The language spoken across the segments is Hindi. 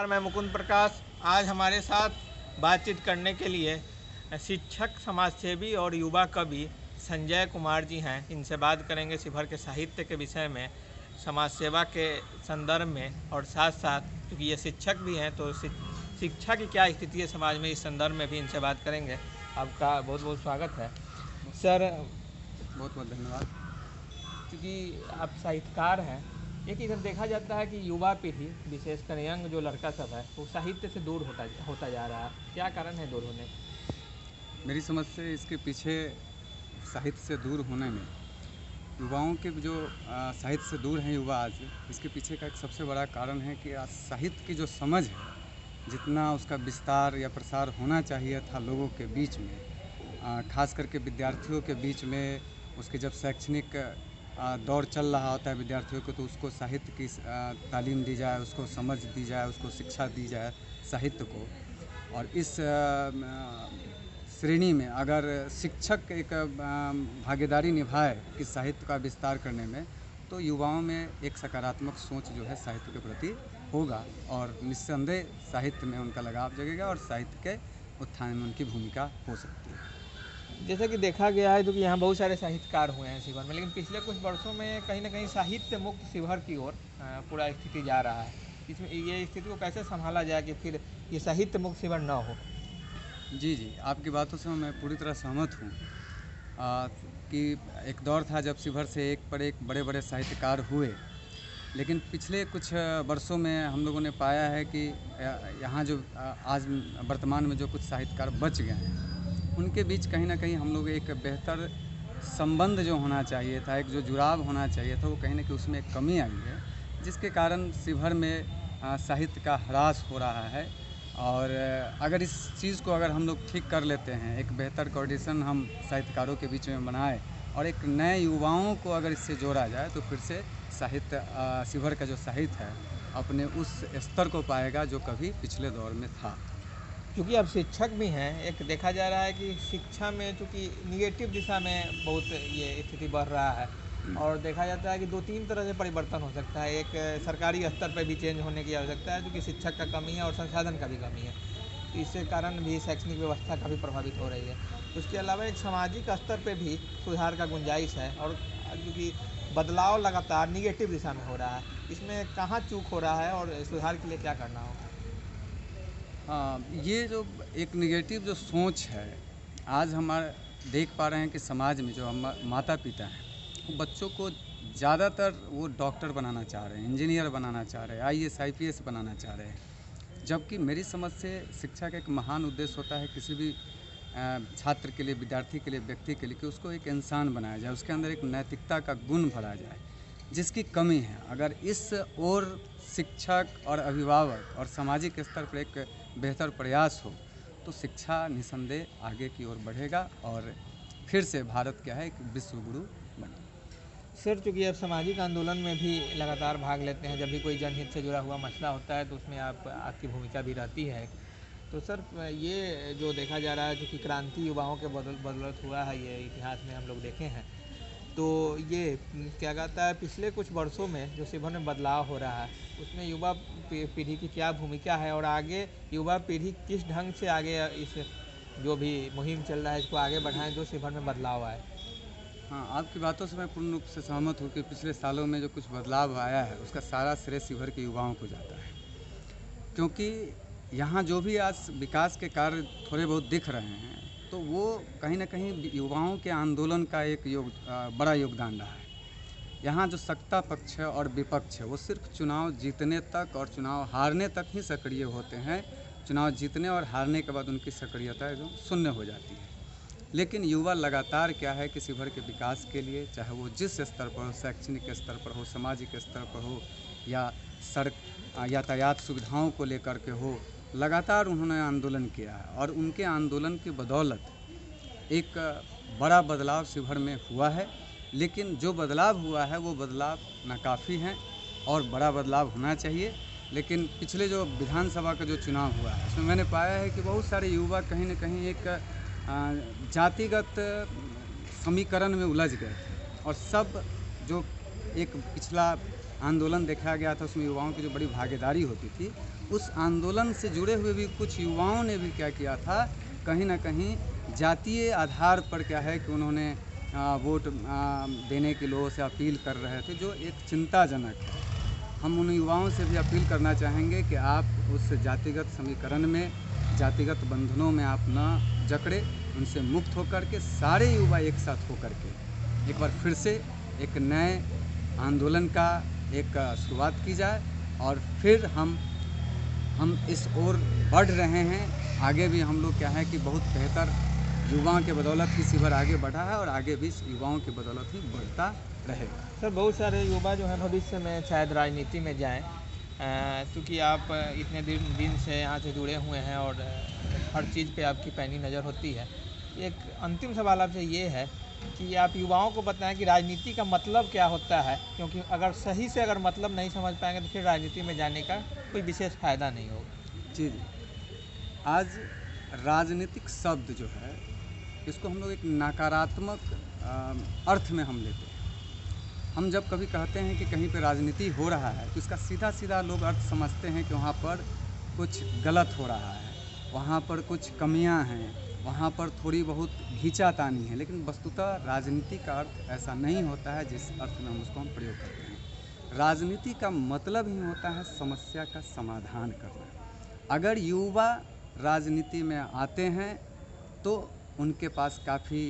मैं मुकुंद प्रकाश। आज हमारे साथ बातचीत करने के लिए शिक्षक, समाजसेवी और युवा कवि संजय कुमार जी हैं। इनसे बात करेंगे शिवहर के साहित्य के विषय में, समाज सेवा के संदर्भ में, और साथ साथ क्योंकि ये शिक्षक भी हैं तो शिक्षा की क्या स्थिति है समाज में, इस संदर्भ में भी इनसे बात करेंगे। आपका बहुत बहुत स्वागत है सर। बहुत बहुत धन्यवाद। क्योंकि आप साहित्यकार हैं, एक इधर देखा जाता है कि युवा पीढ़ी, विशेषकर यंग जो लड़का सब है, वो साहित्य से दूर होता जा रहा है। क्या कारण है दूर होने का? मेरी समझ से इसके पीछे साहित्य से दूर होने में युवाओं के जो साहित्य से दूर हैं युवा आज, इसके पीछे का एक सबसे बड़ा कारण है कि आज साहित्य की जो समझ है, जितना उसका विस्तार या प्रसार होना चाहिए था लोगों के बीच में, खास करके विद्यार्थियों के बीच में, उसके जब शैक्षणिक दौर चल रहा होता है विद्यार्थियों को, तो उसको साहित्य की तालीम दी जाए, उसको समझ दी जाए, उसको शिक्षा दी जाए साहित्य को। और इस श्रेणी में अगर शिक्षक एक भागीदारी निभाए कि साहित्य का विस्तार करने में, तो युवाओं में एक सकारात्मक सोच जो है साहित्य के प्रति होगा और निस्संदेह साहित्य में उनका लगाव जगेगा और साहित्य के उत्थान में उनकी भूमिका हो सकती है। जैसा कि देखा गया है तो कि यहाँ बहुत सारे साहित्यकार हुए हैं शिवहर में, लेकिन पिछले कुछ वर्षों में कहीं ना कहीं साहित्य मुक्त शिवहर की ओर पूरा स्थिति जा रहा है। इसमें ये स्थिति को कैसे संभाला जाए कि फिर ये साहित्य मुक्त शिवहर न हो? जी, आपकी बातों से मैं पूरी तरह सहमत हूँ कि एक दौर था जब शिवहर से एक पर एक बड़े बड़े साहित्यकार हुए, लेकिन पिछले कुछ वर्षों में हम लोगों ने पाया है कि यहाँ जो आज वर्तमान में जो कुछ साहित्यकार बच गए हैं, उनके बीच कहीं ना कहीं हम लोग एक बेहतर संबंध जो होना चाहिए था, एक जो जुड़ाव होना चाहिए था, वो कहीं ना कहीं उसमें एक कमी आई है, जिसके कारण शिवहर में साहित्य का ह्रास हो रहा है। और अगर इस चीज़ को अगर हम लोग ठीक कर लेते हैं, एक बेहतर कोऑर्डिनेशन हम साहित्यकारों के बीच में बनाए और एक नए युवाओं को अगर इससे जोड़ा जाए, तो फिर से साहित्य शिवहर का जो साहित्य है अपने उस स्तर को पाएगा जो कभी पिछले दौर में था। क्योंकि अब शिक्षक भी हैं, एक देखा जा रहा है कि शिक्षा में चूँकि निगेटिव दिशा में बहुत ये स्थिति बढ़ रहा है, और देखा जाता है कि 2-3 तरह से परिवर्तन हो सकता है। एक सरकारी स्तर पर भी चेंज होने की आवश्यकता है, क्योंकि शिक्षक का कमी है और संसाधन का भी कमी है, तो इसके कारण भी शैक्षणिक व्यवस्था काफ़ी प्रभावित हो रही है। उसके अलावा एक सामाजिक स्तर पर भी सुधार का गुंजाइश है, और क्योंकि बदलाव लगातार निगेटिव दिशा में हो रहा है, इसमें कहाँ चूक हो रहा है और सुधार के लिए क्या करना होगा? हाँ, ये जो एक निगेटिव जो सोच है, आज हमारे देख पा रहे हैं कि समाज में जो हम माता पिता हैं, वो बच्चों को ज़्यादातर वो डॉक्टर बनाना चाह रहे हैं, इंजीनियर बनाना चाह रहे हैं, आईएएस आईपीएस बनाना चाह रहे हैं। जबकि मेरी समझ से शिक्षा का एक महान उद्देश्य होता है किसी भी छात्र के लिए, विद्यार्थी के लिए, व्यक्ति के लिए, कि उसको एक इंसान बनाया जाए, उसके अंदर एक नैतिकता का गुण भरा जाए, जिसकी कमी है। अगर इस ओर शिक्षक और अभिभावक और सामाजिक स्तर पर एक बेहतर प्रयास हो, तो शिक्षा निसंदेह आगे की ओर बढ़ेगा और फिर से भारत क्या है, एक विश्व गुरु बने। सर, चूँकि आप सामाजिक आंदोलन में भी लगातार भाग लेते हैं, जब भी कोई जनहित से जुड़ा हुआ मसला होता है तो उसमें आपकी भूमिका भी रहती है। तो सर, ये जो देखा जा रहा है जो कि क्रांति युवाओं के बदौलत हुआ है, ये इतिहास में हम लोग देखे हैं, तो ये क्या कहता है, पिछले कुछ वर्षों में जो शिवहर में बदलाव हो रहा है, उसमें युवा पीढ़ी की क्या भूमिका है, और आगे युवा पीढ़ी किस ढंग से आगे इस जो भी मुहिम चल रहा है इसको आगे बढ़ाएं जो शिवहर में बदलाव आए? हाँ, आपकी बातों से मैं पूर्ण रूप से सहमत हूँ कि पिछले सालों में जो कुछ बदलाव आया है, उसका सारा श्रेय शिवहर के युवाओं को जाता है, क्योंकि यहाँ जो भी आज विकास के कार्य थोड़े बहुत दिख रहे हैं, तो वो कहीं ना कहीं युवाओं के आंदोलन का एक बड़ा योगदान रहा है। यहाँ जो सत्ता पक्ष है और विपक्ष है, वो सिर्फ चुनाव जीतने तक और चुनाव हारने तक ही सक्रिय होते हैं। चुनाव जीतने और हारने के बाद उनकी सक्रियता एकदम शून्य हो जाती है। लेकिन युवा लगातार क्या है कि शिवहर के विकास के लिए, चाहे वो जिस स्तर पर हो, शैक्षणिक स्तर पर हो, सामाजिक स्तर पर हो, या सड़क यातायात सुविधाओं को लेकर के हो, लगातार उन्होंने आंदोलन किया है और उनके आंदोलन की बदौलत एक बड़ा बदलाव शिवहर में हुआ है। लेकिन जो बदलाव हुआ है वो बदलाव नाकाफ़ी हैं और बड़ा बदलाव होना चाहिए। लेकिन पिछले जो विधानसभा का जो चुनाव हुआ है, उसमें मैंने पाया है कि बहुत सारे युवा कहीं ना कहीं एक जातिगत समीकरण में उलझ गए थे, और सब जो एक पिछला आंदोलन देखा गया था उसमें युवाओं की जो बड़ी भागीदारी होती थी, उस आंदोलन से जुड़े हुए भी कुछ युवाओं ने भी क्या किया था, कहीं ना कहीं जातीय आधार पर क्या है कि उन्होंने वोट देने के लोगों से अपील कर रहे थे, जो एक चिंताजनक है। हम उन युवाओं से भी अपील करना चाहेंगे कि आप उस जातिगत समीकरण में, जातिगत बंधनों में आप न जकड़े, उनसे मुक्त होकर के सारे युवा एक साथ होकर के एक बार फिर से एक नए आंदोलन का एक शुरुआत की जाए। और फिर हम इस ओर बढ़ रहे हैं। आगे भी हम लोग क्या है कि बहुत बेहतर युवाओं के बदौलत ही शिविर आगे बढ़ा है और आगे भी युवाओं की बदौलत ही बढ़ता रहेगा। सर, बहुत सारे युवा जो हैं भविष्य में शायद राजनीति में जाएं, क्योंकि आप इतने दिन से यहाँ से जुड़े हुए हैं और हर चीज़ पे आपकी पैनी नज़र होती है। एक अंतिम सवाल आपसे ये है कि आप युवाओं को बताएं कि राजनीति का मतलब क्या होता है, क्योंकि अगर सही से अगर मतलब नहीं समझ पाएंगे तो फिर राजनीति में जाने का कोई विशेष फ़ायदा नहीं होगा। जी जी, आज राजनीतिक शब्द जो है इसको हम लोग एक नकारात्मक अर्थ में हम लेते हैं। हम जब कभी कहते हैं कि कहीं पे राजनीति हो रहा है तो इसका सीधा सीधा लोग अर्थ समझते हैं कि वहाँ पर कुछ गलत हो रहा है, वहाँ पर कुछ कमियां हैं, वहाँ पर थोड़ी बहुत खींचातानी है। लेकिन वस्तुतः राजनीति का अर्थ ऐसा नहीं होता है जिस अर्थ में हम उसको हम प्रयोग करते हैं। राजनीति का मतलब ही होता है समस्या का समाधान करना। अगर युवा राजनीति में आते हैं तो उनके पास काफ़ी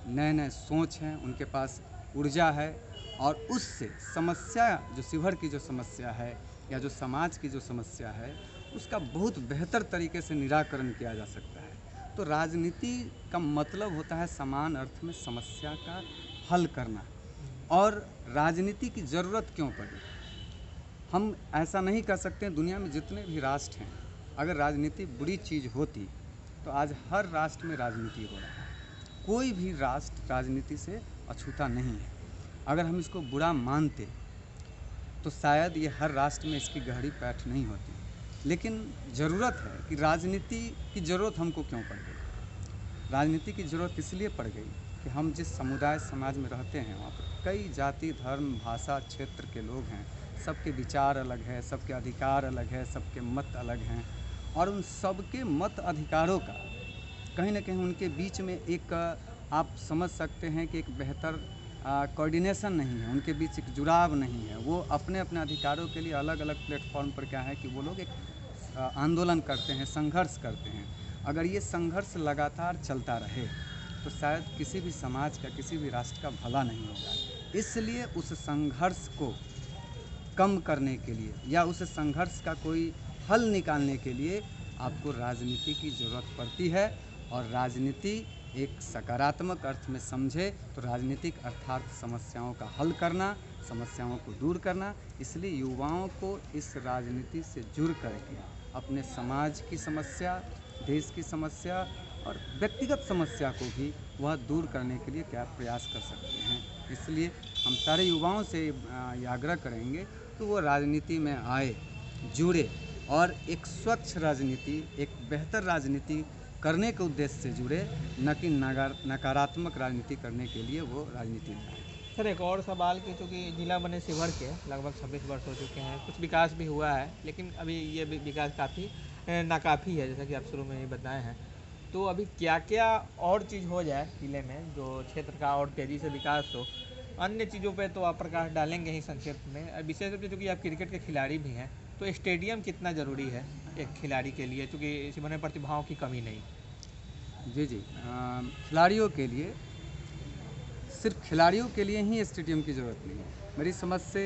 नए नए सोच हैं, उनके पास ऊर्जा है और उससे समस्या, जो शिविर की जो समस्या है या जो समाज की जो समस्या है, उसका बहुत बेहतर तरीके से निराकरण किया जा सकता है। तो राजनीति का मतलब होता है समान अर्थ में समस्या का हल करना। और राजनीति की ज़रूरत क्यों पड़ी? हम ऐसा नहीं कर सकते, दुनिया में जितने भी राष्ट्र हैं, अगर राजनीति बुरी चीज़ होती तो आज हर राष्ट्र में राजनीति हो रहा है। कोई भी राष्ट्र राजनीति से अछूता नहीं है। अगर हम इसको बुरा मानते तो शायद ये हर राष्ट्र में इसकी गहरी पैठ नहीं होती। लेकिन ज़रूरत है कि राजनीति की ज़रूरत हमको क्यों पड़ गई? राजनीति की ज़रूरत इसलिए पड़ गई कि हम जिस समुदाय समाज में रहते हैं वहाँ पर कई जाति, धर्म, भाषा, क्षेत्र के लोग हैं। सबके विचार अलग है, सबके अधिकार अलग है, सबके मत अलग हैं। और उन सबके मत अधिकारों का कहीं ना कहीं उनके बीच में एक आप समझ सकते हैं कि एक बेहतर कोऑर्डिनेशन नहीं है, उनके बीच एक जुड़ाव नहीं है। वो अपने अपने अधिकारों के लिए अलग अलग प्लेटफॉर्म पर क्या है कि वो लोग एक आंदोलन करते हैं, संघर्ष करते हैं। अगर ये संघर्ष लगातार चलता रहे तो शायद किसी भी समाज का, किसी भी राष्ट्र का भला नहीं होगा। इसलिए उस संघर्ष को कम करने के लिए या उस संघर्ष का कोई हल निकालने के लिए आपको राजनीति की ज़रूरत पड़ती है। और राजनीति एक सकारात्मक अर्थ में समझे तो राजनीतिक अर्थात समस्याओं का हल करना, समस्याओं को दूर करना। इसलिए युवाओं को इस राजनीति से जुड़ करके अपने समाज की समस्या, देश की समस्या और व्यक्तिगत समस्या को भी वह दूर करने के लिए क्या प्रयास कर सकते हैं। इसलिए हम सारे युवाओं से ये आग्रह करेंगे कि वो राजनीति में आए, जुड़े और एक स्वच्छ राजनीति, एक बेहतर राजनीति करने के उद्देश्य से जुड़े, न कि नकारात्मक राजनीति करने के लिए वो राजनीति में आए। सर, एक और सवाल कि चूँकि जिला बने शिविर के लगभग 26 वर्ष हो चुके हैं, कुछ विकास भी हुआ है, लेकिन अभी ये विकास काफ़ी नाकाफ़ी है, जैसा कि आप शुरू में ही बताए हैं। तो अभी क्या क्या और चीज़ हो जाए जिले में जो क्षेत्र का और तेज़ी से विकास हो? अन्य चीज़ों पे तो आप प्रकाश डालेंगे ही संक्षिप्त में। विशेष रूप से चूँकि आप क्रिकेट के खिलाड़ी भी हैं, तो स्टेडियम कितना ज़रूरी है एक खिलाड़ी के लिए, चूँकि शिविर में प्रतिभाओं की कमी नहीं? जी जी, खिलाड़ियों के लिए, सिर्फ खिलाड़ियों के लिए ही स्टेडियम की ज़रूरत नहीं है। मेरी समझ से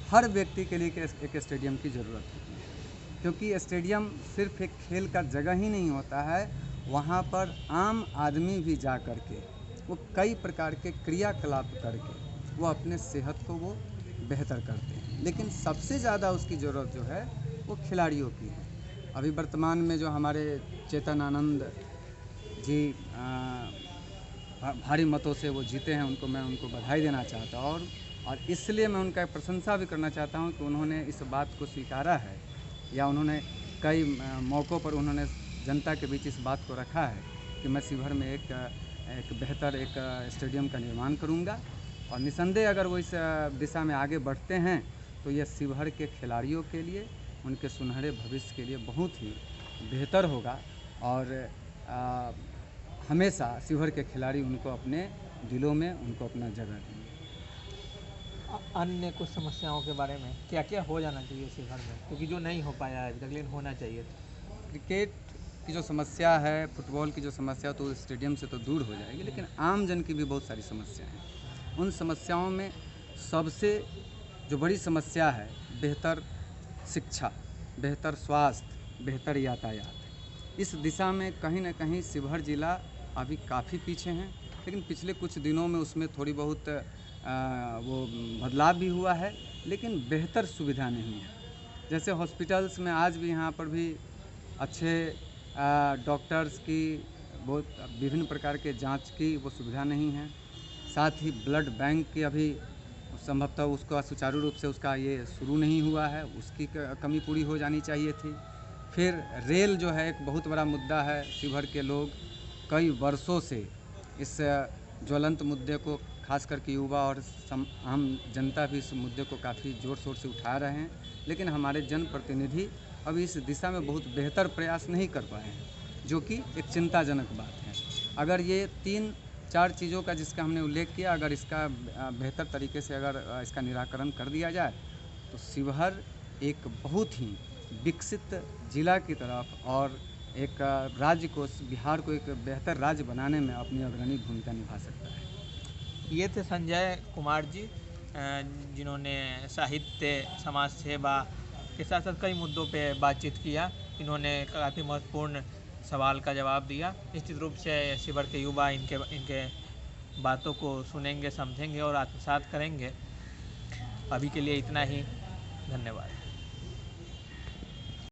हर व्यक्ति के लिए एक स्टेडियम की ज़रूरत होती है, क्योंकि स्टेडियम सिर्फ एक खेल का जगह ही नहीं होता है। वहाँ पर आम आदमी भी जा कर के वो कई प्रकार के क्रियाकलाप करके वो अपने सेहत को वो बेहतर करते हैं। लेकिन सबसे ज़्यादा उसकी ज़रूरत जो है वो खिलाड़ियों की है। अभी वर्तमान में जो हमारे चेतन आनंद जी भारी मतों से वो जीते हैं, मैं उनको बधाई देना चाहता हूँ। और इसलिए मैं उनका प्रशंसा भी करना चाहता हूँ कि उन्होंने इस बात को स्वीकारा है, या उन्होंने कई मौक़ों पर उन्होंने जनता के बीच इस बात को रखा है कि मैं शिविर में एक बेहतर एक स्टेडियम का निर्माण करूँगा। और निसंदेह अगर वो इस दिशा में आगे बढ़ते हैं तो यह शिविर के खिलाड़ियों के लिए, उनके सुनहरे भविष्य के लिए बहुत ही बेहतर होगा और हमेशा शिवहर के खिलाड़ी उनको अपने दिलों में उनको अपना जगह देंगे। अन्य कुछ समस्याओं के बारे में क्या क्या हो जाना चाहिए शिवहर में, क्योंकि जो नहीं हो पाया है अभी तक लेकिन होना चाहिए था? क्रिकेट की जो समस्या है, फुटबॉल की जो समस्या तो स्टेडियम से तो दूर हो जाएगी, लेकिन आम जन की भी बहुत सारी समस्याएं हैं। उन समस्याओं में सबसे जो बड़ी समस्या है बेहतर शिक्षा, बेहतर स्वास्थ्य, बेहतर यातायात। इस दिशा में कहीं ना कहीं शिवहर ज़िला अभी काफ़ी पीछे हैं, लेकिन पिछले कुछ दिनों में उसमें थोड़ी बहुत वो बदलाव भी हुआ है, लेकिन बेहतर सुविधा नहीं है। जैसे हॉस्पिटल्स में आज भी यहाँ पर भी अच्छे डॉक्टर्स की बहुत विभिन्न प्रकार के जांच की वो सुविधा नहीं है। साथ ही ब्लड बैंक की अभी संभवतः उसका सुचारू रूप से उसका ये शुरू नहीं हुआ है, उसकी कमी पूरी हो जानी चाहिए थी। फिर रेल जो है एक बहुत बड़ा मुद्दा है। शिवहर के लोग कई वर्षों से इस ज्वलंत मुद्दे को, खास करके युवा और आम जनता भी इस मुद्दे को काफ़ी ज़ोर शोर से उठा रहे हैं, लेकिन हमारे जनप्रतिनिधि अभी इस दिशा में बहुत बेहतर प्रयास नहीं कर पाए हैं, जो कि एक चिंताजनक बात है। अगर ये 3-4 चीज़ों का जिसका हमने उल्लेख किया, अगर इसका बेहतर तरीके से अगर इसका निराकरण कर दिया जाए तो शिवहर एक बहुत ही विकसित जिला की तरफ और एक राज्य को, बिहार को एक बेहतर राज्य बनाने में अपनी अग्रणी भूमिका निभा सकता है। ये थे संजय कुमार जी, जिन्होंने साहित्य, समाज सेवा के साथ साथ कई मुद्दों पे बातचीत किया। इन्होंने काफ़ी महत्वपूर्ण सवाल का जवाब दिया। निश्चित रूप से शिवहर के युवा इनके बातों को सुनेंगे, समझेंगे और आत्मसात करेंगे। अभी के लिए इतना ही। धन्यवाद।